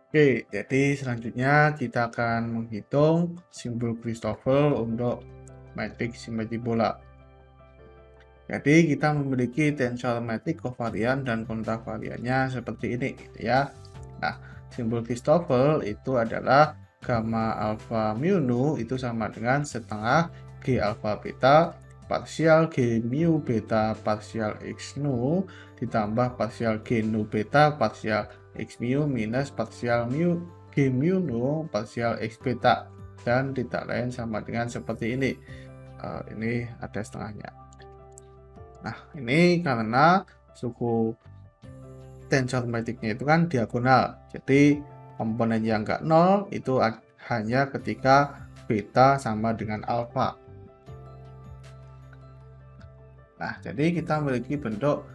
Oke, jadi selanjutnya kita akan menghitung simbol Christoffel untuk matrik simetri bola. Jadi kita memiliki tensor matrik kovarian dan kontravariannya seperti ini, gitu ya. Nah, simbol Christoffel itu adalah gamma alpha mu nu itu sama dengan setengah G alpha beta parsial G mu beta parsial X nu ditambah parsial G nu beta parsial X mu minus parsial mu G mu nu parsial X beta, dan tidak lain sama dengan seperti ini. Ini ada setengahnya. Nah, ini karena suku tensor matriknya itu kan diagonal. Jadi komponen yang enggak nol itu hanya ketika beta sama dengan alfa. Nah, jadi kita memiliki bentuk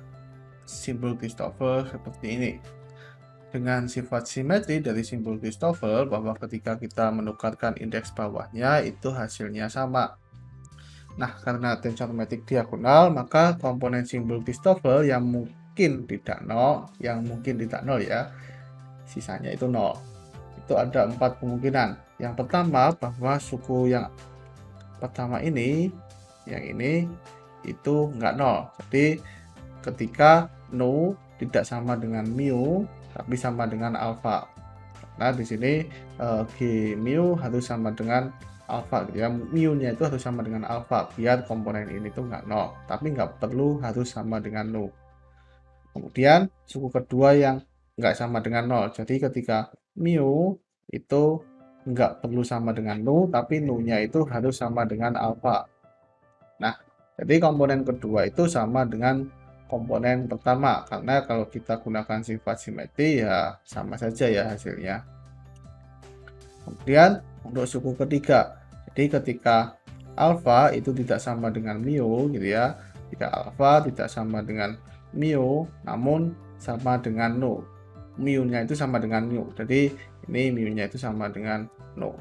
simbol Christoffel seperti ini. Dengan sifat simetri dari simbol Christoffel bahwa ketika kita menukarkan indeks bawahnya itu hasilnya sama. Nah, karena tensor metrik diagonal, maka komponen simbol Christoffel yang mungkin tidak nol, ya, sisanya itu nol. Itu ada 4 kemungkinan. Yang pertama, bahwa suku yang pertama ini, yang ini, itu nggak nol. Jadi, ketika nu tidak sama dengan mu, tapi sama dengan alfa. Nah, di sini G mu harus sama dengan alfa, gitu ya. Mu-nya itu harus sama dengan alfa biar komponen ini tuh nggak nol, tapi nggak perlu harus sama dengan nu. Kemudian suku kedua yang nggak sama dengan nol. Jadi ketika mu itu nggak perlu sama dengan nu, tapi nu-nya itu harus sama dengan alfa. Nah, jadi komponen kedua itu sama dengan komponen pertama, karena kalau kita gunakan sifat simetri ya sama saja ya hasilnya. Kemudian untuk suku ketiga, jadi ketika alfa itu tidak sama dengan mu, gitu ya, jika alfa tidak sama dengan mu namun sama dengan nu, mu-nya itu sama dengan nu, jadi ini mu-nya itu sama dengan nu,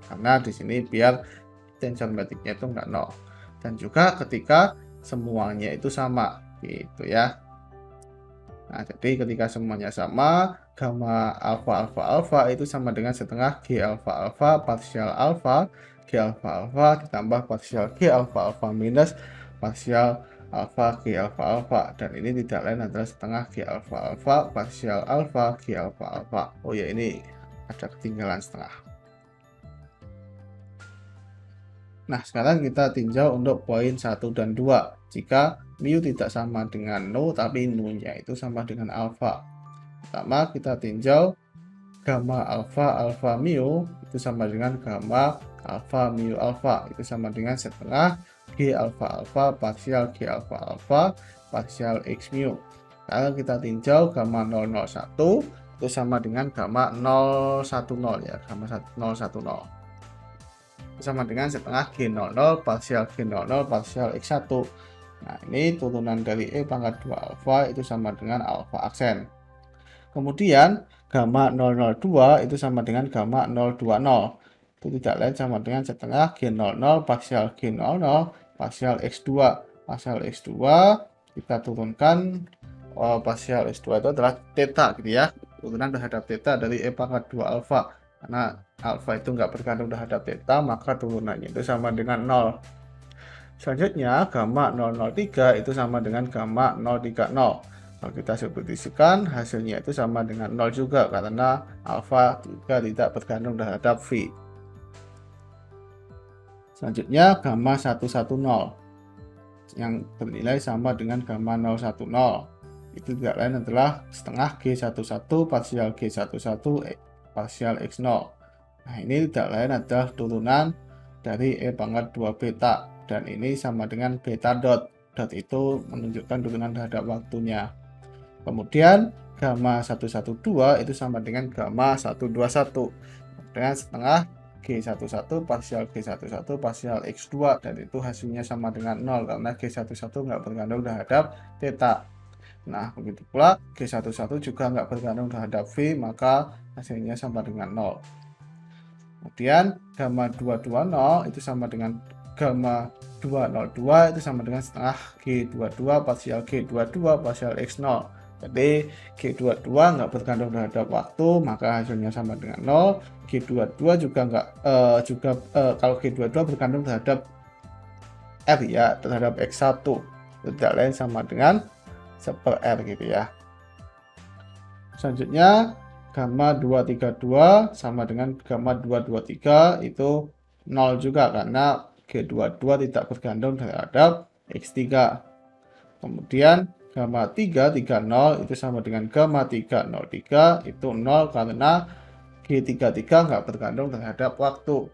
karena di sini biar tensor matriknya itu enggak nol. Dan juga ketika semuanya itu sama, gitu ya. Nah, jadi ketika semuanya sama, gamma alfa alfa alfa itu sama dengan setengah G alfa alfa parsial alfa G alfa alfa ditambah parsial G alfa alfa minus parsial alfa G alfa alfa, dan ini tidak lain adalah setengah G alfa alfa parsial alfa G alfa alfa. Oh ya, ini ada ketinggalan setengah. Nah, sekarang kita tinjau untuk poin 1 dan 2. Jika mu tidak sama dengan nu, tapi nu-nya itu sama dengan alfa. Pertama, kita tinjau gamma alfa alfa mu itu sama dengan gamma alfa mu alfa, itu sama dengan setengah G alfa alfa parsial G alfa alfa parsial X mu. Kalau kita tinjau gamma 001 itu sama dengan gamma 010 ya, gamma 010 sama dengan setengah G00 parsial G00 parsial X1. Nah, ini turunan dari E pangkat 2 alfa itu sama dengan alfa aksen. Kemudian gamma 002 itu sama dengan gamma 020. Itu tidak lain sama dengan setengah G00 parsial G00 parsial X2. Parsial X2 kita turunkan, parsial X2 itu adalah theta, gitu ya. Turunan terhadap theta dari E pangkat 2 alfa. Karena alfa itu nggak bergantung terhadap theta, maka turunannya itu sama dengan 0. Selanjutnya, gamma 003 itu sama dengan gamma 030. Kalau kita substitusikan, hasilnya itu sama dengan 0 juga, karena alfa juga tidak bergantung terhadap V. Selanjutnya, gamma 110 yang bernilai sama dengan gamma 010. Itu tidak lain adalah setengah G11 parsial G11 parsial X0. Nah, ini tidak lain adalah turunan dari E pangkat 2 beta, dan ini sama dengan beta dot. Dot itu menunjukkan turunan terhadap waktunya. Kemudian gamma 112 itu sama dengan gamma 121 dengan setengah G11 parsial G11 parsial X2, dan itu hasilnya sama dengan 0 karena G11 nggak bergantung terhadap theta. Nah, begitu pula G11 juga nggak bergantung terhadap V, maka hasilnya sama dengan 0. Kemudian gamma 220 itu sama dengan gamma 202 itu sama dengan setengah G22 parsial G22 parsial X0. Jadi G22 nggak bergantung terhadap waktu, maka hasilnya sama dengan 0. G22 juga nggak kalau G22 bergantung terhadap R ya, terhadap X1. Tidak lain sama dengan 1/R gitu ya. Selanjutnya gamma 232 sama dengan gamma 223 itu 0 juga karena G22 tidak bergantung terhadap X3. Kemudian gamma 330 itu sama dengan gamma 303 itu 0 karena G33 nggak bergantung terhadap waktu.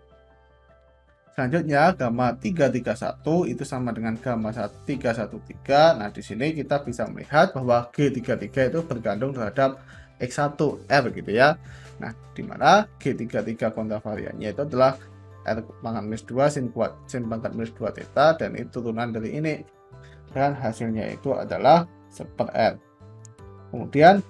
Selanjutnya gamma 331 itu sama dengan gamma 313. Nah, di sini kita bisa melihat bahwa G33 itu bergantung terhadap X1R gitu ya. Nah, di mana G33 kontravariannya itu adalah R pangkat minus 2 sin pangkat minus 2 theta, dan itu turunan dari ini. Dan hasilnya itu adalah 1/R. Kemudian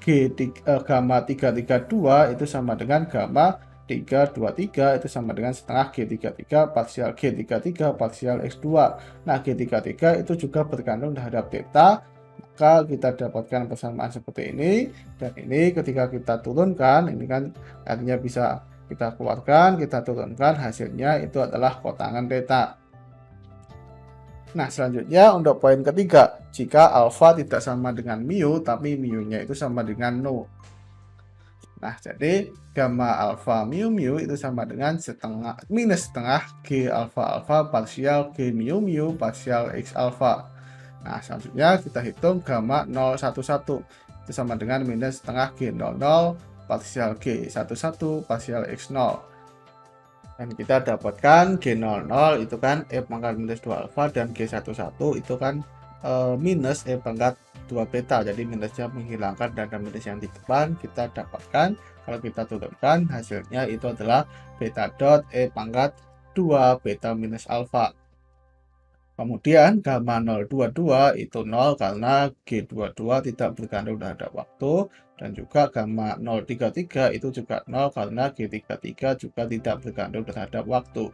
gamma 332 itu sama dengan gamma 323 itu sama dengan setengah G33 parsial G33 parsial X2. Nah, G33 itu juga bergantung terhadap theta, maka kita dapatkan persamaan seperti ini. Dan ini ketika kita turunkan, ini kan artinya bisa kita keluarkan, kita turunkan, hasilnya itu adalah kotangan theta. Nah, selanjutnya untuk poin ketiga, jika alfa tidak sama dengan mu, tapi mu-nya itu sama dengan 0. Nah, jadi gamma alfa mu itu sama dengan minus setengah G alfa alfa parsial G mu parsial X alfa. Nah, selanjutnya kita hitung gamma 011 itu sama dengan minus setengah G00 parsial G11 parsial X0. Dan kita dapatkan G00 itu kan E pangkat minus 2 alfa, dan G11 itu kan minus E pangkat 2 beta. Jadi minusnya menghilangkan dan minus yang di depan. Kita dapatkan kalau kita turunkan, hasilnya itu adalah beta dot E pangkat 2 beta minus alfa. Kemudian gamma 022 itu 0 karena G22 tidak bergantung terhadap waktu, dan juga gamma 033 itu juga 0 karena G33 juga tidak bergantung terhadap waktu.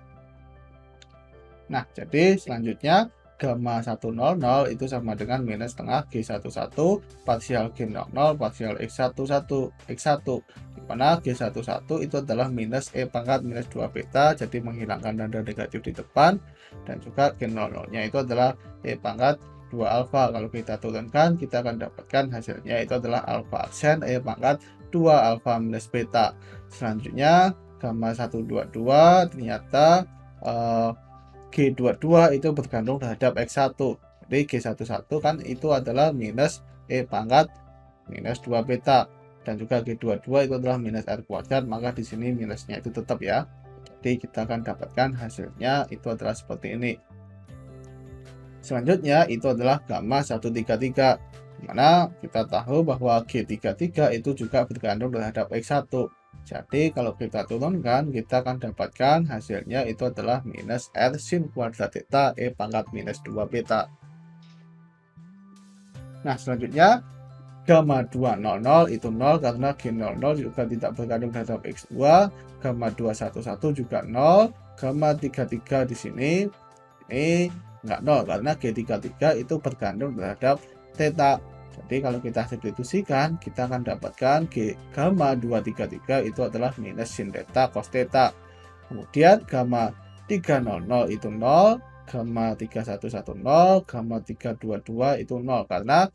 Nah, jadi selanjutnya gamma 100 itu sama dengan minus setengah G11 parsial G00 parsial X1 di mana G11 itu adalah minus E pangkat minus 2 beta, jadi menghilangkan tanda negatif di depan, dan juga G00 nya itu adalah E pangkat 2 alfa. Kalau kita turunkan, kita akan dapatkan hasilnya itu adalah alfa aksen E pangkat 2 alfa minus beta. Selanjutnya gamma 122 ternyata G22 itu bergantung terhadap X1. Jadi G11 kan itu adalah minus E pangkat minus 2 beta, dan juga G22 itu adalah minus R kuadrat, maka di sini minusnya itu tetap ya. Jadi kita akan dapatkan hasilnya itu adalah seperti ini. Selanjutnya itu adalah gamma 133, dimana kita tahu bahwa G33 itu juga bergantung terhadap X1. Jadi kalau kita turunkan, kita akan dapatkan hasilnya itu adalah minus R sin kuadrat theta E pangkat minus 2 beta. Nah, selanjutnya gamma 200 itu 0 karena G00 juga tidak bergantung terhadap X2. Gamma 211 juga 0. Gamma 33 di sini ini enggak 0 karena G33 itu bergantung terhadap theta. Jadi kalau kita substitusikan, kita akan dapatkan gamma 233 itu adalah minus sin theta cos theta. Kemudian gamma 300 itu 0, gamma 3110, gamma 322 itu 0 karena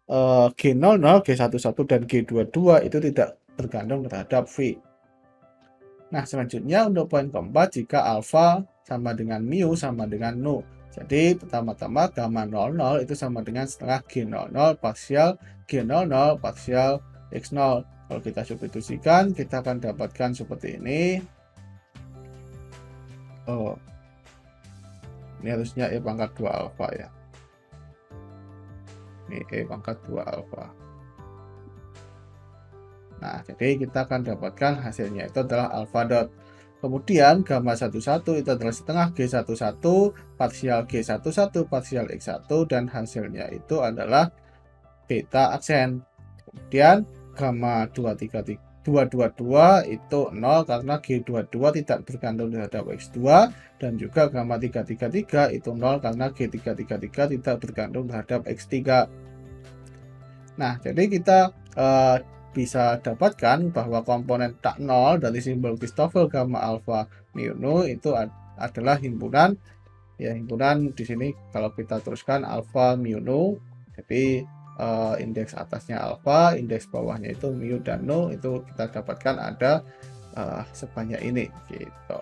G00, G11 dan G22 itu tidak bergantung terhadap V. Nah, selanjutnya untuk poin keempat, jika alfa sama dengan mu sama dengan 0. Jadi pertama-tama gamma 00 itu sama dengan setengah G00 parsial G00 parsial X0. Kalau kita substitusikan, kita akan dapatkan seperti ini. Oh, ini harusnya E pangkat 2 alfa ya. Ini E pangkat 2 alfa. Nah, jadi kita akan dapatkan hasilnya itu adalah alfa dot. Kemudian gamma 11 itu adalah setengah G11 parsial G11 parsial X1, dan hasilnya itu adalah beta aksen. Kemudian gamma 222 itu 0 karena G22 tidak bergantung terhadap X2, dan juga gamma 333 itu 0 karena G333 tidak bergantung terhadap X3. Nah, jadi kita bisa dapatkan bahwa komponen tak nol dari simbol Christoffel gamma alpha mu nu itu adalah himpunan, ya himpunan di sini kalau kita teruskan alpha mu nu, jadi indeks atasnya alpha, indeks bawahnya itu mu dan nu, itu kita dapatkan ada sebanyak ini gitu.